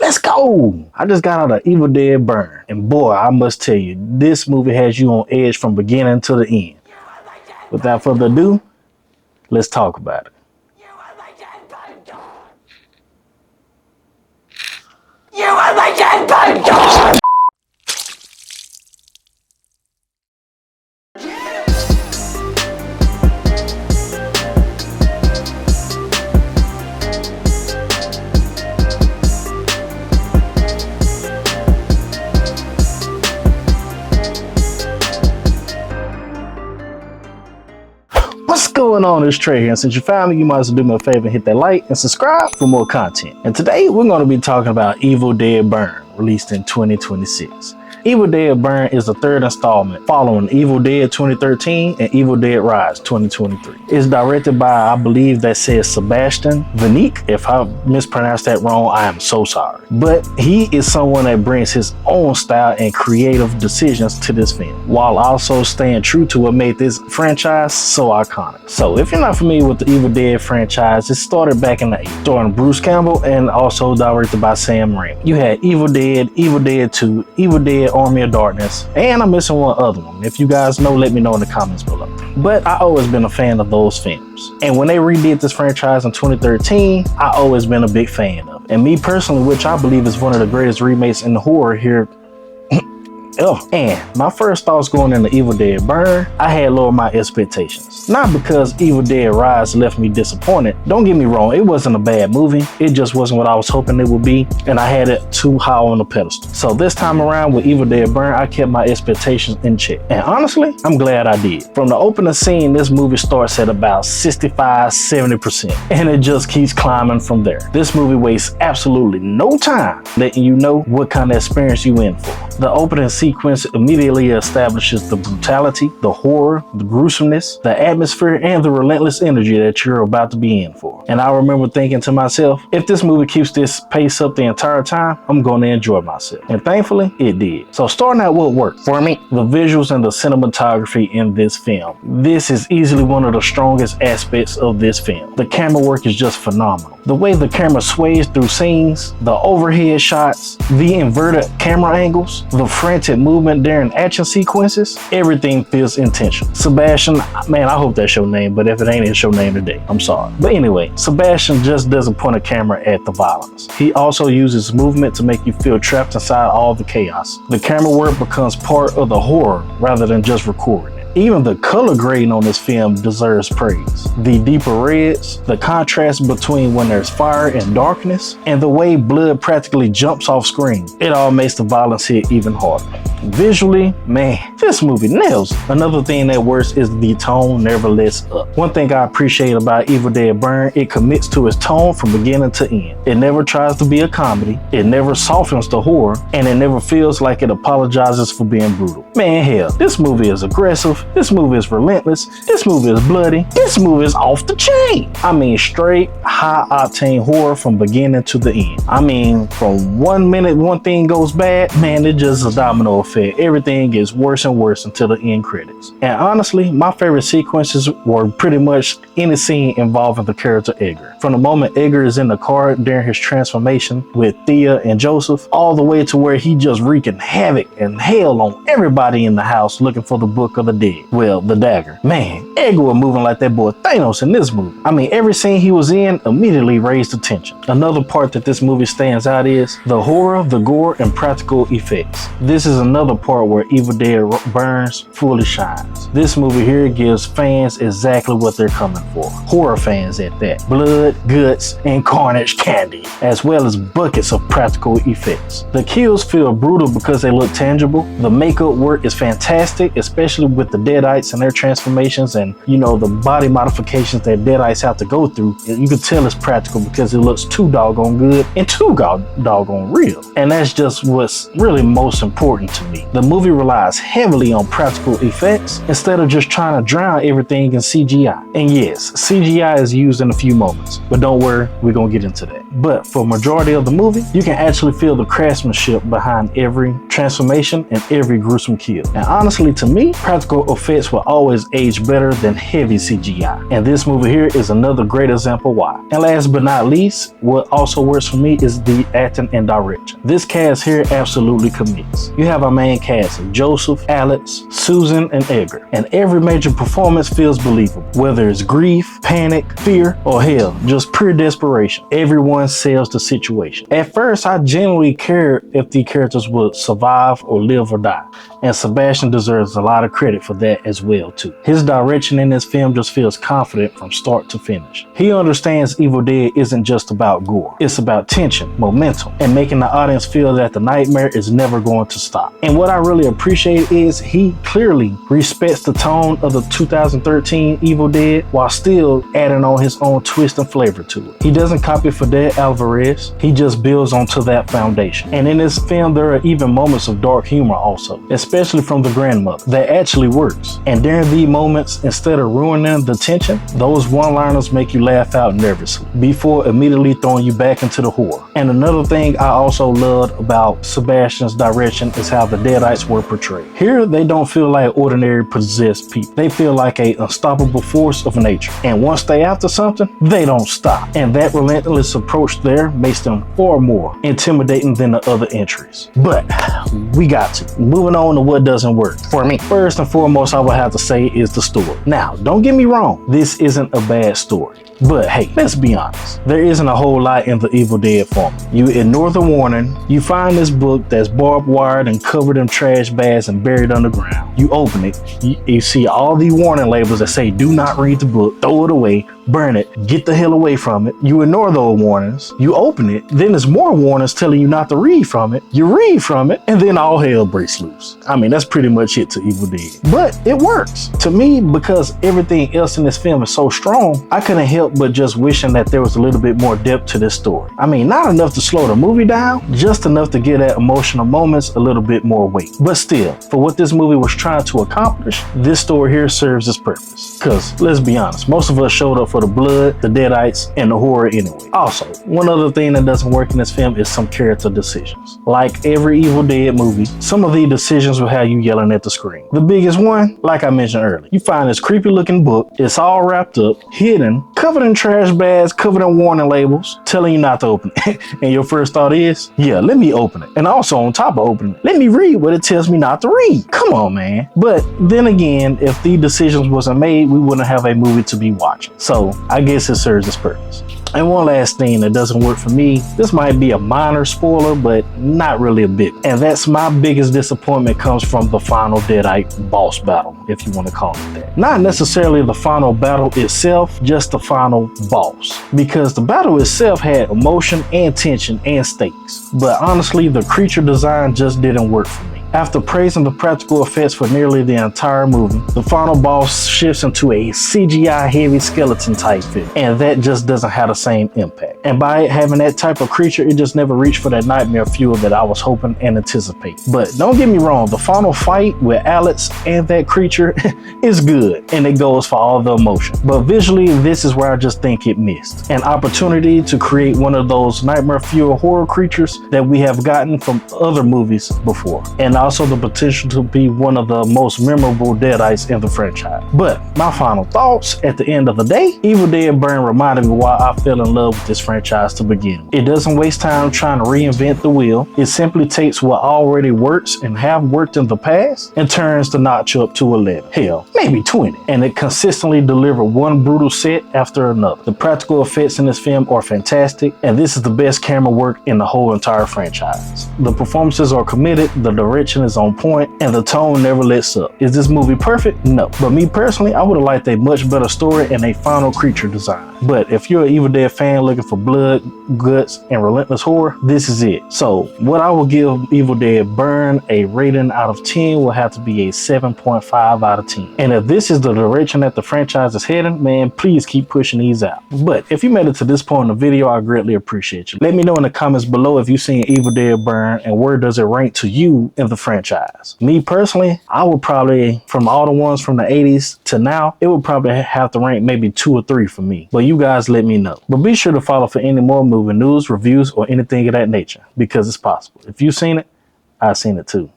Let's go. I just got out of Evil Dead Burn. And boy, I must tell you, this movie has you on edge from beginning to the end. Without further ado, let's talk about it. You are my dead bud. You are my dead bud. What's going on? It's Trey here, and since you found me, you might as well do me a favor and hit that like and subscribe for more content. And today we're going to be talking about Evil Dead Burn, released in 2026. Evil Dead Burn is the third installment following Evil Dead 2013 and Evil Dead Rise 2023. It's directed by, I believe that says Sébastien Vaniček. If I mispronounced that wrong, I am so sorry. But he is someone that brings his own style and creative decisions to this film, while also staying true to what made this franchise so iconic. So if you're not familiar with the Evil Dead franchise, it started back in the 80s, starring Bruce Campbell and also directed by Sam Raimi. You had Evil Dead 2, Evil Dead Army of Darkness, and I'm missing one other one. If you guys know, let me know in the comments below. But I always been a fan of those films. And when they redid this franchise in 2013, I always been a big fan of it. And me personally, which I believe is one of the greatest remakes in horror here. And my first thoughts going into Evil Dead Burn, I had lowered my expectations. Not because Evil Dead Rise left me disappointed. Don't get me wrong, it wasn't a bad movie. It just wasn't what I was hoping it would be, and I had it too high on the pedestal. So this time around with Evil Dead Burn, I kept my expectations in check. And honestly, I'm glad I did. From the opening scene, this movie starts at about 65-70%, and it just keeps climbing from there. This movie wastes absolutely no time letting you know what kind of experience you in for. The opening sequence immediately establishes the brutality, the horror, the gruesomeness, the atmosphere, and the relentless energy that you're about to be in for. And I remember thinking to myself, if this movie keeps this pace up the entire time, I'm going to enjoy myself. And thankfully, it did. So starting out what worked for me, the visuals and the cinematography in this film. This is easily one of the strongest aspects of this film. The camera work is just phenomenal. The way the camera sways through scenes, the overhead shots, the inverted camera angles, the frantic movement during action sequences, everything feels intentional. Sébastien, man, I hope that's your name, but if it ain't, it's your name today. I'm sorry. But anyway, Sébastien just doesn't point a camera at the violence. He also uses movement to make you feel trapped inside all the chaos. The camera work becomes part of the horror rather than just recording. Even the color grading on this film deserves praise. The deeper reds, the contrast between when there's fire and darkness, and the way blood practically jumps off screen. It all makes the violence hit even harder. Visually, man, this movie nails it. Another thing that works is the tone never lets up. One thing I appreciate about Evil Dead Burn, it commits to its tone from beginning to end. It never tries to be a comedy, it never softens the horror, and it never feels like it apologizes for being brutal. Man, hell, this movie is aggressive, this movie is relentless, this movie is bloody, this movie is off the chain. I mean, straight high-octane horror from beginning to the end. I mean, from 1 minute one thing goes bad, man, it's just a domino effect. Everything gets worse and worse until the end credits. And honestly, my favorite sequences were pretty much any scene involving the character Edgar. From the moment Edgar is in the car during his transformation with Thea and Joseph, all the way to where he just wreaking havoc and hell on everybody in the house looking for the Book of the Dead. Well, the dagger. Man, Edgar was moving like that boy Thanos in this movie. I mean, every scene he was in immediately raised attention. Another part that this movie stands out is the horror, the gore, and practical effects. This is another part where Evil Dead Burns fully shines. This movie here gives fans exactly what they're coming for. Horror fans at that. Blood, guts, and carnage candy, as well as buckets of practical effects. The kills feel brutal because they look tangible. The makeup work is fantastic, especially with the Deadites and their transformations and, you know, the body modifications that Deadites have to go through. You can tell it's practical because it looks too doggone good and too doggone real. And that's just what's really most important to me. for me. The movie relies heavily on practical effects instead of just trying to drown everything in CGI. And yes, CGI is used in a few moments, but don't worry, we're gonna get into that. But for majority of the movie, you can actually feel the craftsmanship behind every transformation and every gruesome kill. And honestly, to me, practical effects will always age better than heavy CGI. And this movie here is another great example why. And last but not least, what also works for me is the acting and direction. This cast here absolutely commits. You have our main cast of Joseph, Alex, Susan, and Edgar. And every major performance feels believable. Whether it's grief, panic, fear, or hell, just pure desperation. Everyone sells the situation. At first, I genuinely cared if the characters would survive or live or die. And Sébastien deserves a lot of credit for that as well too. His direction in this film just feels confident from start to finish. He understands Evil Dead isn't just about gore. It's about tension, momentum, and making the audience feel that the nightmare is never going to stop. And what I really appreciate is he clearly respects the tone of the 2013 Evil Dead while still adding on his own twist and flavor to it. He doesn't copy Fede Alvarez, he just builds onto that foundation. And in this film, there are even moments of dark humor also, especially from the grandmother, that actually works. And during these moments, instead of ruining the tension, those one-liners make you laugh out nervously before immediately throwing you back into the horror. And another thing I also loved about Sébastien's direction is how the Deadites were portrayed. Here, they don't feel like ordinary possessed people. They feel like an unstoppable force of nature. And once they after something, they don't stop. And that relentless approach there makes them far more intimidating than the other entries. But we got to. Moving on to what doesn't work for me. First and foremost, I would have to say is the story. Now, don't get me wrong, this isn't a bad story. But hey, let's be honest, there isn't a whole lot in the Evil Dead formula. You ignore the warning, you find this book that's barbed wired and covered in trash bags and buried underground. You open it, you see all the warning labels that say do not read the book, throw it away, burn it, get the hell away from it. You ignore those warnings, you open it, then there's more warnings telling you not to read from it, you read from it, and then all hell breaks loose. I mean, that's pretty much it to Evil Dead. But it works. To me, because everything else in this film is so strong, I couldn't help but just wishing that there was a little bit more depth to this story. I mean, not enough to slow the movie down, just enough to give that emotional moments a little bit more weight. But still, for what this movie was trying to accomplish, this story here serves its purpose. Cause let's be honest, most of us showed up for the blood, the Deadites, and the horror anyway. Also, one other thing that doesn't work in this film is some character decisions. Like every Evil Dead movie, some of these decisions will have you yelling at the screen. The biggest one, like I mentioned earlier, you find this creepy looking book, it's all wrapped up, hidden, covered in trash bags, covered in warning labels, telling you not to open it. And your first thought is, yeah, let me open it. And also on top of opening it, let me read what it tells me not to read. Come on, man. But then again, if these decisions wasn't made, we wouldn't have a movie to be watching. So I guess it serves its purpose. And one last thing that doesn't work for me, this might be a minor spoiler, but not really a big. And that's my biggest disappointment comes from the final Deadite boss battle, if you want to call it that. Not necessarily the final battle itself, just the final boss. Because the battle itself had emotion and tension and stakes. But honestly, the creature design just didn't work for me. After praising the practical effects for nearly the entire movie, the final boss shifts into a CGI heavy skeleton type film, and that just doesn't have the same impact. And by it having that type of creature, it just never reached for that nightmare fuel that I was hoping and anticipating. But don't get me wrong, the final fight with Alex and that creature is good, and it goes for all the emotion. But visually, this is where I just think it missed. An opportunity to create one of those nightmare fuel horror creatures that we have gotten from other movies before. And also the potential to be one of the most memorable Deadites in the franchise. But my final thoughts, at the end of the day, Evil Dead Burn reminded me why I fell in love with this franchise to begin with. It doesn't waste time trying to reinvent the wheel. It simply takes what already works and have worked in the past and turns the notch up to 11. Hell, maybe 20. And it consistently delivered one brutal set after another. The practical effects in this film are fantastic, and this is the best camera work in the whole entire franchise. The performances are committed, the direction is on point, and the tone never lets up. Is this movie perfect? No. But me personally, I would have liked a much better story and a final creature design. But if you're an Evil Dead fan looking for blood, guts, and relentless horror, this is it. So what I will give Evil Dead Burn a rating out of 10 will have to be a 7.5 out of 10. And if this is the direction that the franchise is heading, man, please keep pushing these out. But if you made it to this point in the video, I greatly appreciate you. Let me know in the comments below if you've seen Evil Dead Burn and where does it rank to you in the the franchise. Me personally, I would probably, from all the ones from the 80s to now, it would probably have to rank maybe 2 or 3 for me. But you guys let me know. But be sure to follow for any more movie news, reviews, or anything of that nature, because it's possible. If you've seen it, I've seen it too.